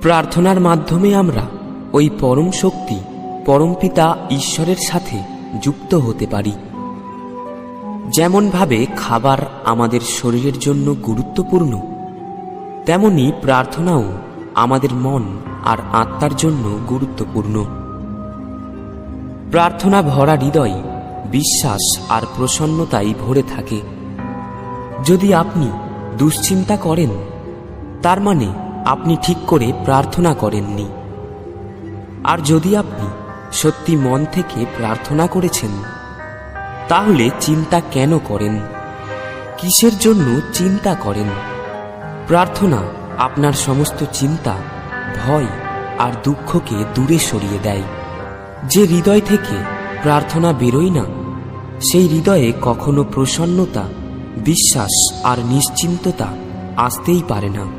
প্রার্থনার মাধ্যমে আমরা ওই পরম শক্তি পরমপিতা ঈশ্বরের সাথে যুক্ত হতে পারি। যেমনভাবে খাবার আমাদের শরীরের জন্য গুরুত্বপূর্ণ, তেমনি প্রার্থনাও আমাদের মন আর আত্মার জন্য গুরুত্বপূর্ণ। প্রার্থনা ভরা হৃদয় বিশ্বাস আর প্রসন্নতায় ভরে থাকে। যদি আপনি দুশ্চিন্তা করেন, তার মানে আপনি ঠিক করে প্রার্থনা করেননি। আর যদি আপনি সত্যি মন থেকে প্রার্থনা করেছেন, তাহলে চিন্তা কেন করেন? কিসের জন্য চিন্তা করেন? প্রার্থনা আপনার সমস্ত চিন্তা, ভয় আর দুঃখকে দূরে সরিয়ে দেয়। যে হৃদয় থেকে প্রার্থনা বেরোয় না, সেই হৃদয়ে কখনো প্রসন্নতা, বিশ্বাস আর নিশ্চিন্ততা আসতেই পারে না।